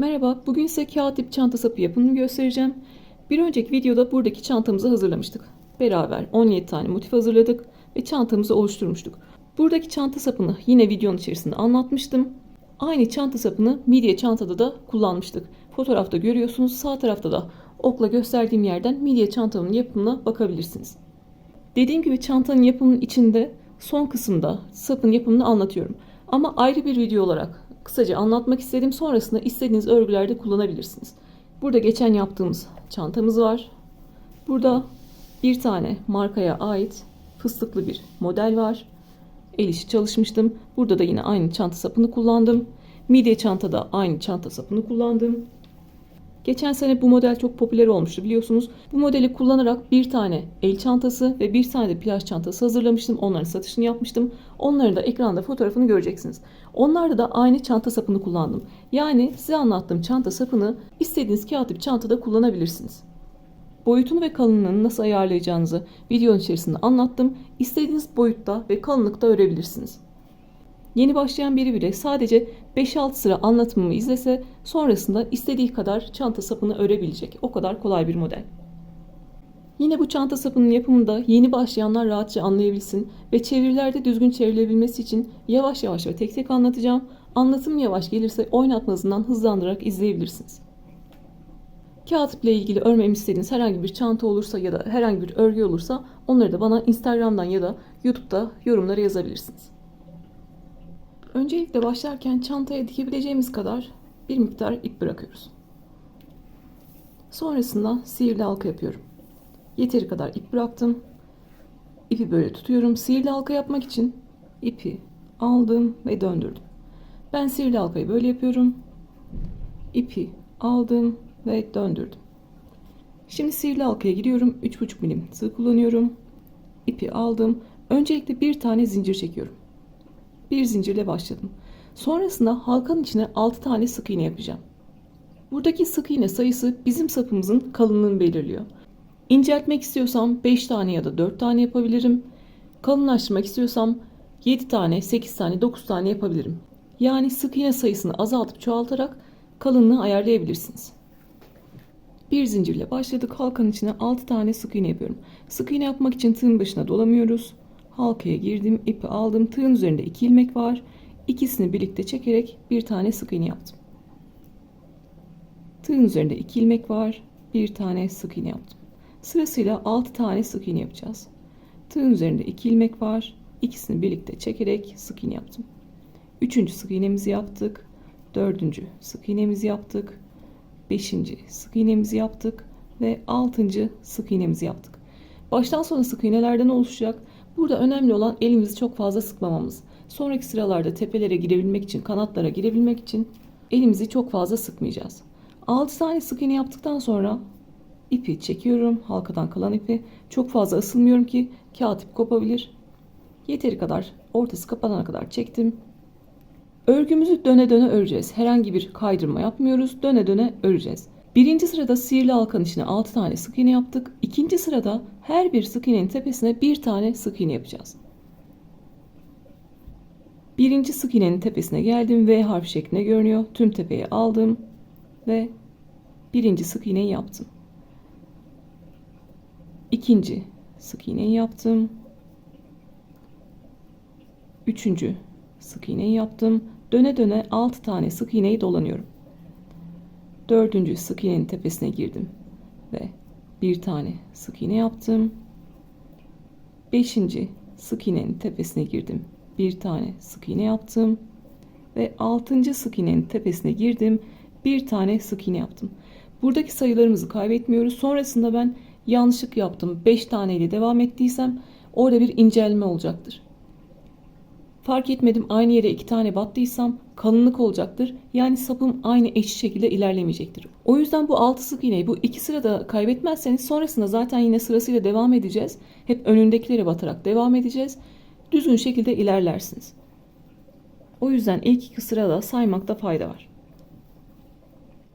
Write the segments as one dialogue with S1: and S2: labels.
S1: Merhaba, bugün size kağıt ip çanta sapı yapımını göstereceğim. Bir önceki videoda buradaki çantamızı hazırlamıştık. Beraber 17 tane motif hazırladık ve çantamızı oluşturmuştuk. Buradaki çanta sapını yine videonun içerisinde anlatmıştım. Aynı çanta sapını midye çantada da kullanmıştık. Fotoğrafta görüyorsunuz, sağ tarafta da okla gösterdiğim yerden midye çantamın yapımına bakabilirsiniz. Dediğim gibi çantanın yapımının içinde son kısımda sapın yapımını anlatıyorum. Ama ayrı bir video olarak kısaca anlatmak istedim. Sonrasında istediğiniz örgülerde kullanabilirsiniz. Burada geçen yaptığımız çantamız var. Burada bir tane markaya ait fıstıklı bir model var. El işi çalışmıştım. Burada da yine aynı çanta sapını kullandım. Midye çantada aynı çanta sapını kullandım. Geçen sene bu model çok popüler olmuştu biliyorsunuz. Bu modeli kullanarak bir tane el çantası ve bir tane de plaj çantası hazırlamıştım. Onların satışını yapmıştım. Onların da ekranda fotoğrafını göreceksiniz. Onlarda da aynı çanta sapını kullandım. Yani size anlattığım çanta sapını istediğiniz kağıt ip çantada kullanabilirsiniz. Boyutunu ve kalınlığını nasıl ayarlayacağınızı videonun içerisinde anlattım. İstediğiniz boyutta ve kalınlıkta örebilirsiniz. Yeni başlayan biri bile sadece 5-6 sıra anlatımımı izlese sonrasında istediği kadar çanta sapını örebilecek. O kadar kolay bir model. Yine bu çanta sapının yapımında yeni başlayanlar rahatça anlayabilsin ve çevirilerde düzgün çevrilebilmesi için yavaş yavaş ve tek tek anlatacağım. Anlatım yavaş gelirse oynatma hızından hızlandırarak izleyebilirsiniz. Kağıt iple ilgili örmemi istediğiniz herhangi bir çanta olursa ya da herhangi bir örgü olursa onları da bana Instagram'dan ya da YouTube'da yorumlara yazabilirsiniz. Öncelikle başlarken çantaya dikebileceğimiz kadar bir miktar ip bırakıyoruz. Sonrasında sihirli halka yapıyorum. Yeteri kadar ip bıraktım. İpi böyle tutuyorum. Sihirli halka yapmak için ipi aldım ve döndürdüm. Ben sihirli halkayı böyle yapıyorum. İpi aldım ve döndürdüm. Şimdi sihirli halkaya giriyorum. 3,5 milim tığ kullanıyorum. İpi aldım. Öncelikle bir tane zincir çekiyorum. Bir zincirle başladım. Sonrasında halkanın içine 6 tane sık iğne yapacağım. Buradaki sık iğne sayısı bizim sapımızın kalınlığını belirliyor. İnceltmek istiyorsam 5 tane ya da 4 tane yapabilirim. Kalınlaştırmak istiyorsam 7 tane, 8 tane, 9 tane yapabilirim. Yani sık iğne sayısını azaltıp çoğaltarak kalınlığı ayarlayabilirsiniz. Bir zincirle başladık. Halkanın içine 6 tane sık iğne yapıyorum. Sık iğne yapmak için tığın başına dolamıyoruz. Halkaya girdim, ipi aldım. Tığın üzerinde 2 ilmek var. İkisini birlikte çekerek bir tane sık iğne yaptım. Tığın üzerinde 2 ilmek var. Bir tane sık iğne yaptım. Sırasıyla 6 tane sık iğne yapacağız. Tığın üzerinde 2 ilmek var. İkisini birlikte çekerek sık iğne yaptım. 3. sık iğnemizi yaptık. 4. sık iğnemizi yaptık. 5. sık iğnemizi yaptık ve 6. sık iğnemizi yaptık. Baştan sona sık iğnelerden oluşacak. Burada önemli olan elimizi çok fazla sıkmamamız. Sonraki sıralarda tepelere girebilmek için, kanatlara girebilmek için elimizi çok fazla sıkmayacağız. 6 tane sık iğne yaptıktan sonra ipi çekiyorum. Halkadan kalan ipi. Çok fazla ısılmıyorum ki kağıt ip kopabilir. Yeteri kadar, ortası kapanana kadar çektim. Örgümüzü döne döne öreceğiz. Herhangi bir kaydırma yapmıyoruz. Döne döne öreceğiz. Birinci sırada sihirli halkanın içine 6 tane sık iğne yaptık. İkinci sırada her bir sık iğnenin tepesine bir tane sık iğne yapacağız. Birinci sık iğnenin tepesine geldim. V harfi şeklinde görünüyor. Tüm tepeyi aldım ve birinci sık iğneyi yaptım. İkinci sık iğneyi yaptım. Üçüncü sık iğneyi yaptım. Döne döne 6 tane sık iğneyi dolanıyorum. 4. sık iğnenin tepesine girdim ve bir tane sık iğne yaptım. 5. sık iğnenin tepesine girdim. Bir tane sık iğne yaptım ve 6. sık iğnenin tepesine girdim. Bir tane sık iğne yaptım. Buradaki sayılarımızı kaybetmiyoruz. Sonrasında ben yanlışlık yaptım. 5 tane ile devam ettiysem orada bir incelme olacaktır. Fark etmedim, aynı yere 2 tane battıysam kalınlık olacaktır. Yani sapım aynı eşit şekilde ilerlemeyecektir. O yüzden bu 6 sık iğneyi bu 2 sırada kaybetmezseniz sonrasında zaten yine sırasıyla devam edeceğiz. Hep önündekilere batarak devam edeceğiz. Düzgün şekilde ilerlersiniz. O yüzden ilk 2 sırada saymakta fayda var.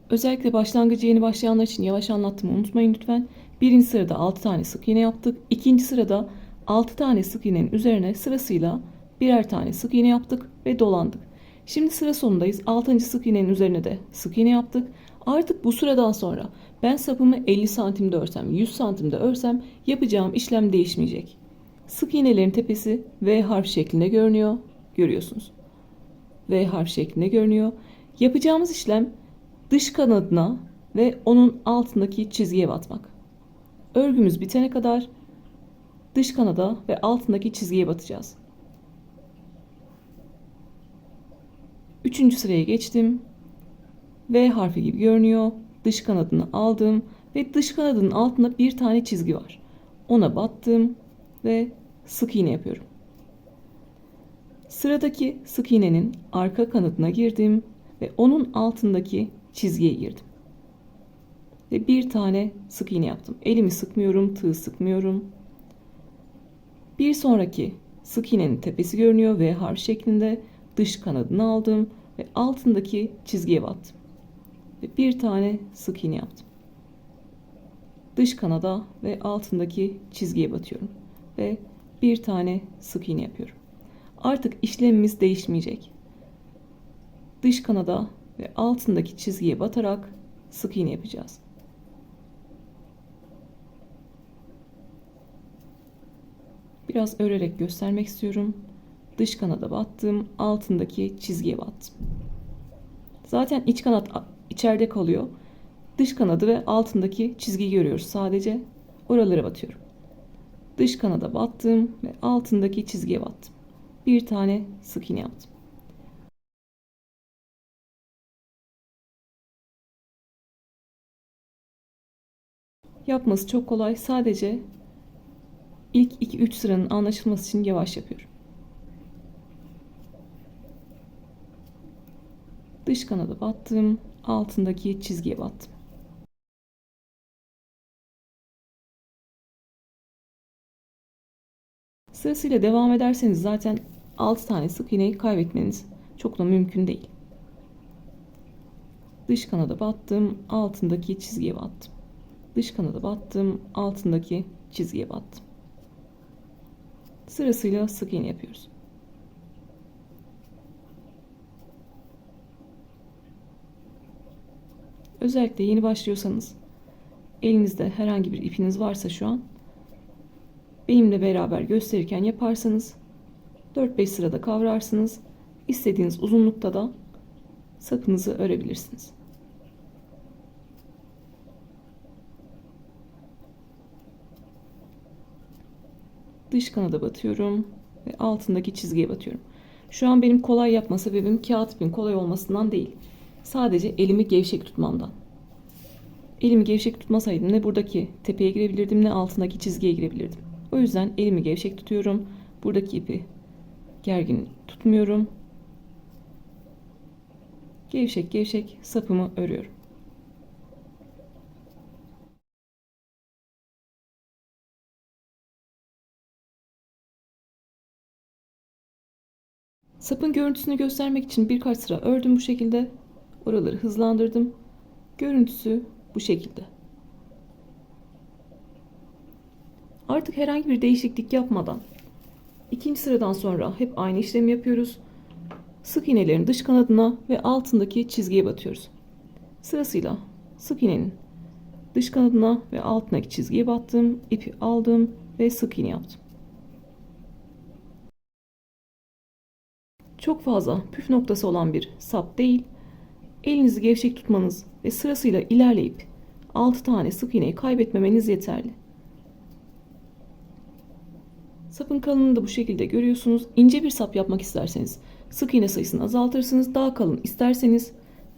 S1: Özellikle başlangıcı yeni başlayanlar için yavaş anlattığımı unutmayın lütfen. Birinci sırada 6 tane sık iğne yaptık. İkinci sırada 6 tane sık iğnenin üzerine sırasıyla birer tane sık iğne yaptık ve dolandık. Şimdi sıra sonundayız. 6. sık iğnenin üzerine de sık iğne yaptık. Artık bu sıradan sonra ben sapımı 50 santimde örsem, 100 santimde örsem yapacağım işlem değişmeyecek. Sık iğnelerin tepesi V harf şeklinde görünüyor. Görüyorsunuz. V harf şeklinde görünüyor. Yapacağımız işlem dış kanadına ve onun altındaki çizgiye batmak. Örgümüz bitene kadar dış kanada ve altındaki çizgiye batacağız. 3. sıraya geçtim. V harfi gibi görünüyor. Dış kanadını aldım ve dış kanadının altında bir tane çizgi var. Ona battım ve sık iğne yapıyorum. Sıradaki sık iğnenin arka kanadına girdim ve onun altındaki çizgiye girdim. Ve bir tane sık iğne yaptım. Elimi sıkmıyorum, tığ sıkmıyorum. Bir sonraki sık iğnenin tepesi görünüyor V harf şeklinde. Dış kanadını aldım ve altındaki çizgiye battım. Ve bir tane sık iğne yaptım. Dış kanada ve altındaki çizgiye batıyorum. Ve bir tane sık iğne yapıyorum. Artık işlemimiz değişmeyecek. Dış kanada ve altındaki çizgiye batarak sık iğne yapacağız. Biraz örerek göstermek istiyorum. Dış kanada battım, altındaki çizgiye battım. Zaten iç kanat içeride kalıyor. Dış kanadı ve altındaki çizgiyi görüyoruz sadece. Oralara batıyorum. Dış kanada battım ve altındaki çizgiye battım. Bir tane sık iğne yaptım. Yapması çok kolay. Sadece ilk 2-3 sıranın anlaşılması için yavaş yapıyorum. Dış kanada battım, altındaki çizgiye battım. Sırasıyla devam ederseniz zaten 6 tane sık iğneyi kaybetmeniz çok da mümkün değil. Dış kanada battım, altındaki çizgiye battım. Dış kanada battım, altındaki çizgiye battım. Sırasıyla sık iğne yapıyoruz. Özellikle yeni başlıyorsanız, elinizde herhangi bir ipiniz varsa şu an benimle beraber gösterirken yaparsanız 4-5 sırada kavrarsınız. İstediğiniz uzunlukta da sapınızı örebilirsiniz. Dış kanada batıyorum ve altındaki çizgiye batıyorum. Şu an benim kolay yapma sebebim kağıt ipin kolay olmasından değil. Sadece elimi gevşek tutmamdan. Elimi gevşek tutmasaydım ne buradaki tepeye girebilirdim ne altındaki çizgiye girebilirdim. O yüzden elimi gevşek tutuyorum. Buradaki ipi gergin tutmuyorum. Gevşek gevşek sapımı örüyorum. Sapın görüntüsünü göstermek için birkaç sıra ördüm bu şekilde. Oraları hızlandırdım. Görüntüsü bu şekilde. Artık herhangi bir değişiklik yapmadan ikinci sıradan sonra hep aynı işlemi yapıyoruz. Sık iğnelerin dış kanadına ve altındaki çizgiye batıyoruz. Sırasıyla sık iğnenin dış kanadına ve altındaki çizgiye battım, ipi aldım ve sık iğne yaptım. Çok fazla püf noktası olan bir sap değil. Elinizi gevşek tutmanız ve sırasıyla ilerleyip 6 tane sık iğneyi kaybetmemeniz yeterli. Sapın kalınlığını da bu şekilde görüyorsunuz. İnce bir sap yapmak isterseniz sık iğne sayısını azaltırsınız. Daha kalın isterseniz,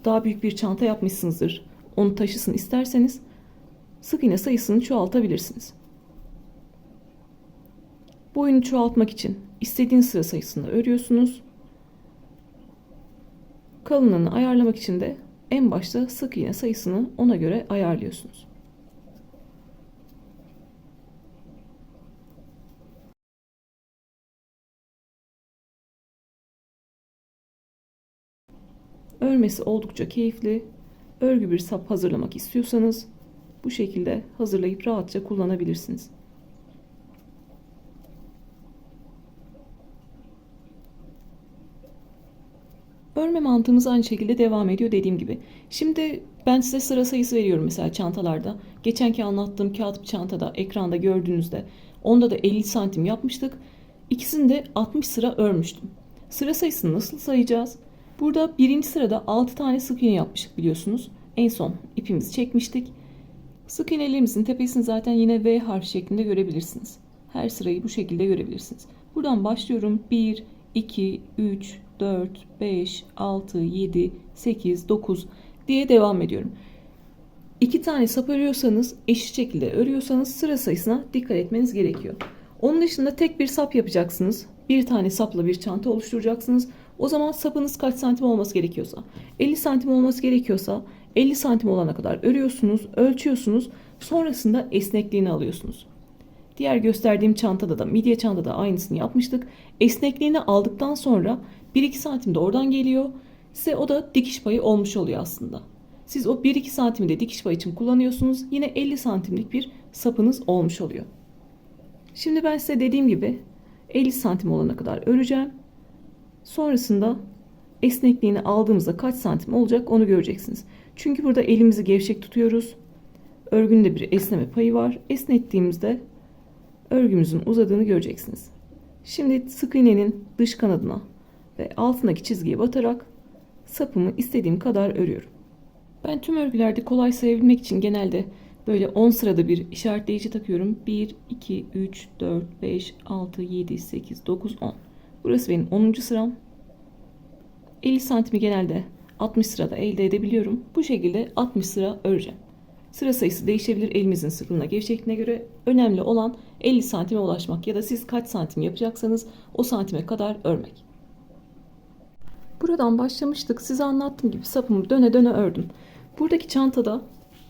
S1: daha büyük bir çanta yapmışsınızdır, onu taşısın isterseniz sık iğne sayısını çoğaltabilirsiniz. Boyunu çoğaltmak için istediğiniz sıra sayısını örüyorsunuz. Kalınlığını ayarlamak için de en başta sık iğne sayısını ona göre ayarlıyorsunuz. Örmesi oldukça keyifli. Örgü bir sap hazırlamak istiyorsanız bu şekilde hazırlayıp rahatça kullanabilirsiniz. Örme mantığımız aynı şekilde devam ediyor dediğim gibi. Şimdi ben size sıra sayısı veriyorum mesela çantalarda. Geçenki anlattığım kağıt çantada ekranda gördüğünüzde onda da 50 santim yapmıştık. İkisini de 60 sıra örmüştüm. Sıra sayısını nasıl sayacağız? Burada birinci sırada 6 tane sık iğne yapmıştık biliyorsunuz. En son ipimizi çekmiştik. Sık iğnelerimizin tepesini zaten yine V harfi şeklinde görebilirsiniz. Her sırayı bu şekilde görebilirsiniz. Buradan başlıyorum. 1, 2, 3, 4, 5, 6, 7, 8, 9 diye devam ediyorum. 2 tane sap örüyorsanız, eşit şekilde örüyorsanız sıra sayısına dikkat etmeniz gerekiyor. Onun dışında tek bir sap yapacaksınız. Bir tane sapla bir çanta oluşturacaksınız. O zaman sapınız kaç santim olması gerekiyorsa, 50 santim olması gerekiyorsa 50 santim olana kadar örüyorsunuz, ölçüyorsunuz. Sonrasında esnekliğini alıyorsunuz. Diğer gösterdiğim çantada da, midye çantada aynısını yapmıştık. Esnekliğini aldıktan sonra 1-2 santim de oradan geliyor. Size o da dikiş payı olmuş oluyor aslında. Siz o 1-2 santimi de dikiş payı için kullanıyorsunuz. Yine 50 santimlik bir sapınız olmuş oluyor. Şimdi ben size dediğim gibi 50 santim olana kadar öreceğim. Sonrasında esnekliğini aldığımızda kaç santim olacak onu göreceksiniz. Çünkü burada elimizi gevşek tutuyoruz. Örgünün de bir esneme payı var. Esnettiğimizde örgümüzün uzadığını göreceksiniz. Şimdi sık iğnenin dış kanadına ve altındaki çizgiye batarak sapımı istediğim kadar örüyorum. Ben tüm örgülerde kolay sayabilmek için genelde böyle 10 sırada bir işaretleyici takıyorum. 1, 2, 3, 4, 5, 6, 7, 8, 9, 10. Burası benim 10. sıram. 50 santimi genelde 60 sırada elde edebiliyorum. Bu şekilde 60 sıra öreceğim. Sıra sayısı değişebilir elimizin sıkılığına, gevşekliğine göre. Önemli olan 50 santime ulaşmak ya da siz kaç santim yapacaksanız o santime kadar örmek. Buradan başlamıştık. Size anlattığım gibi sapımı döne döne ördüm. Buradaki çantada,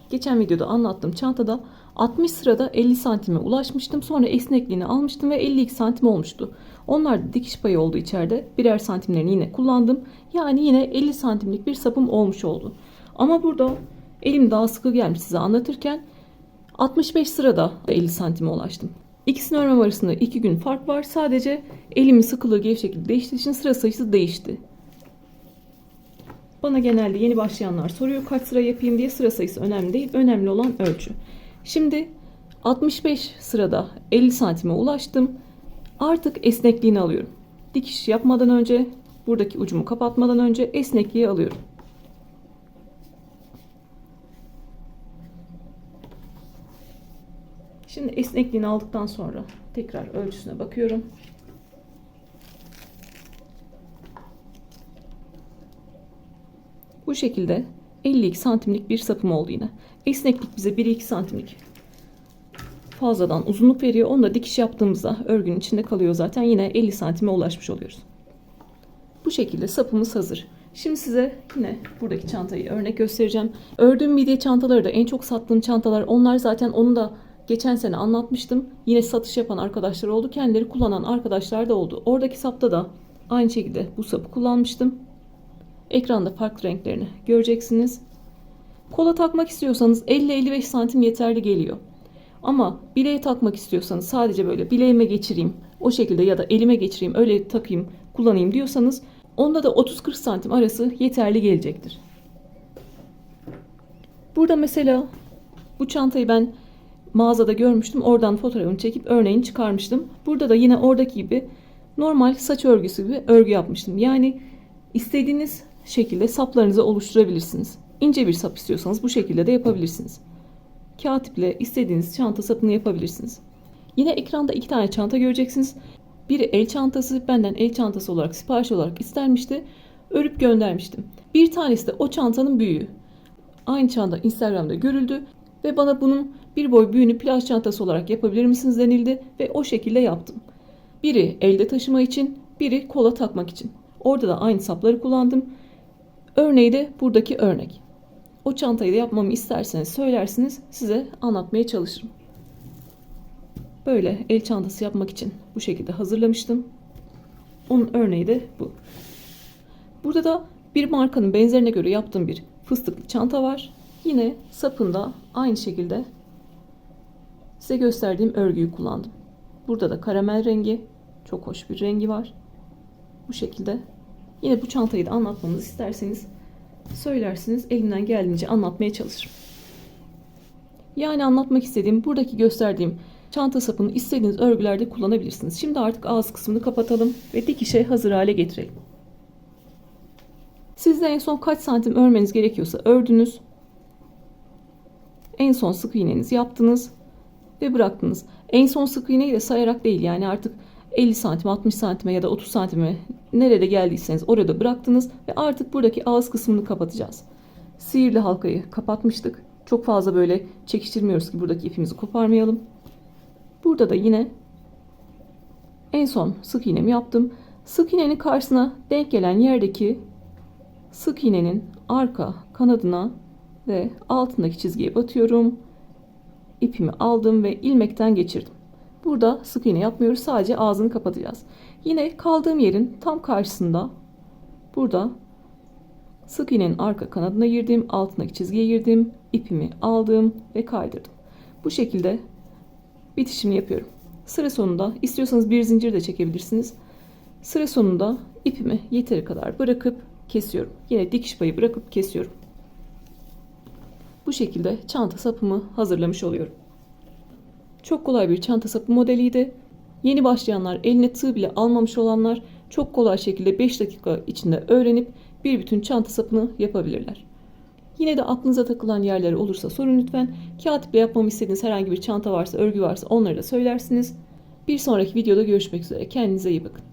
S1: geçen videoda anlattığım çantada 60 sırada 50 santime ulaşmıştım. Sonra esnekliğini almıştım ve 52 santim olmuştu. Onlar da dikiş payı oldu içeride. Birer santimlerini yine kullandım. Yani yine 50 santimlik bir sapım olmuş oldu. Ama burada elim daha sıkı gelmiş size anlatırken 65 sırada 50 santime ulaştım. İkisini örmem arasında 2 gün fark var. Sadece elimin sıkılığı gevşekliği değiştiği için sıra sayısı değişti. Bana genelde yeni başlayanlar soruyor kaç sıra yapayım diye. Sıra sayısı önemli değil. Önemli olan ölçü. Şimdi 65 sırada 50 santime ulaştım. Artık esnekliğini alıyorum. Dikiş yapmadan önce, buradaki ucumu kapatmadan önce esnekliği alıyorum. Şimdi esnekliğini aldıktan sonra tekrar ölçüsüne bakıyorum. Bu şekilde 52 santimlik bir sapım oldu yine. Esneklik bize 1-2 santimlik fazladan uzunluk veriyor. Onu da dikiş yaptığımızda örgünün içinde kalıyor zaten. Yine 50 santime ulaşmış oluyoruz. Bu şekilde sapımız hazır. Şimdi size yine buradaki çantayı örnek göstereceğim. Ördüğüm midye çantaları da en çok sattığım çantalar. Onlar zaten onu da geçen sene anlatmıştım. Yine satış yapan arkadaşlar oldu. Kendileri kullanan arkadaşlar da oldu. Oradaki sapta da aynı şekilde bu sapı kullanmıştım. Ekranda farklı renklerini göreceksiniz. Kola takmak istiyorsanız 50-55 santim yeterli geliyor. Ama bileğe takmak istiyorsanız sadece böyle bileğime geçireyim o şekilde ya da elime geçireyim öyle takayım kullanayım diyorsanız onda da 30-40 santim arası yeterli gelecektir. Burada mesela bu çantayı ben mağazada görmüştüm. Oradan fotoğrafını çekip örneğini çıkarmıştım. Burada da yine oradaki gibi normal saç örgüsü gibi örgü yapmıştım. Yani istediğiniz şekilde saplarınızı oluşturabilirsiniz. İnce bir sap istiyorsanız bu şekilde de yapabilirsiniz. Kağıt iple istediğiniz çanta sapını yapabilirsiniz. Yine ekranda 2 tane çanta göreceksiniz. Biri el çantası, benden el çantası olarak sipariş olarak istenmişti. Örüp göndermiştim. Bir tanesi de o çantanın büyüğü. Aynı çanta Instagram'da görüldü ve bana bunun bir boy büyüğünü plaj çantası olarak yapabilir misiniz denildi ve o şekilde yaptım. Biri elde taşıma için, biri kola takmak için. Orada da aynı sapları kullandım. Örneği de buradaki örnek. O çantayı da yapmamı isterseniz söylersiniz, size anlatmaya çalışırım. Böyle el çantası yapmak için bu şekilde hazırlamıştım. Onun örneği de bu. Burada da bir markanın benzerine göre yaptığım bir fıstıklı çanta var. Yine sapında aynı şekilde size gösterdiğim örgüyü kullandım. Burada da karamel rengi, çok hoş bir rengi var. Bu şekilde Yine bu çantayı da anlatmamızı isterseniz söylersiniz. Elimden geldiğince anlatmaya çalışırım. Yani anlatmak istediğim, buradaki gösterdiğim çanta sapını istediğiniz örgülerde kullanabilirsiniz. Şimdi artık ağız kısmını kapatalım ve dikişe hazır hale getirelim. Siz de en son kaç santim örmeniz gerekiyorsa ördünüz. En son sık iğnenizi yaptınız ve bıraktınız. En son sık iğneyi de sayarak değil, yani artık 50 santim, 60 santime ya da 30 santime nerede geldiyseniz orada bıraktınız ve artık buradaki ağız kısmını kapatacağız. Sihirli halkayı kapatmıştık. Çok fazla böyle çekiştirmiyoruz ki buradaki ipimizi koparmayalım. Burada da yine en son sık iğnemi yaptım. Sık iğnenin karşısına denk gelen yerdeki sık iğnenin arka kanadına ve altındaki çizgiye batıyorum. İpimi aldım ve ilmekten geçirdim. Burada sık iğne yapmıyoruz. Sadece ağzını kapatacağız. Yine kaldığım yerin tam karşısında burada sık iğnenin arka kanadına girdim. Altındaki çizgiye girdim. İpimi aldım ve kaydırdım. Bu şekilde bitişimi yapıyorum. Sıra sonunda istiyorsanız bir zincir de çekebilirsiniz. Sıra sonunda ipimi yeteri kadar bırakıp kesiyorum. Yine dikiş payı bırakıp kesiyorum. Bu şekilde çanta sapımı hazırlamış oluyorum. Çok kolay bir çanta sapı modeliydi. Yeni başlayanlar, eline tığ bile almamış olanlar çok kolay şekilde 5 dakika içinde öğrenip bir bütün çanta sapını yapabilirler. Yine de aklınıza takılan yerleri olursa sorun lütfen. Kağıt iple yapmamı istediğiniz herhangi bir çanta varsa, örgü varsa onları da söylersiniz. Bir sonraki videoda görüşmek üzere. Kendinize iyi bakın.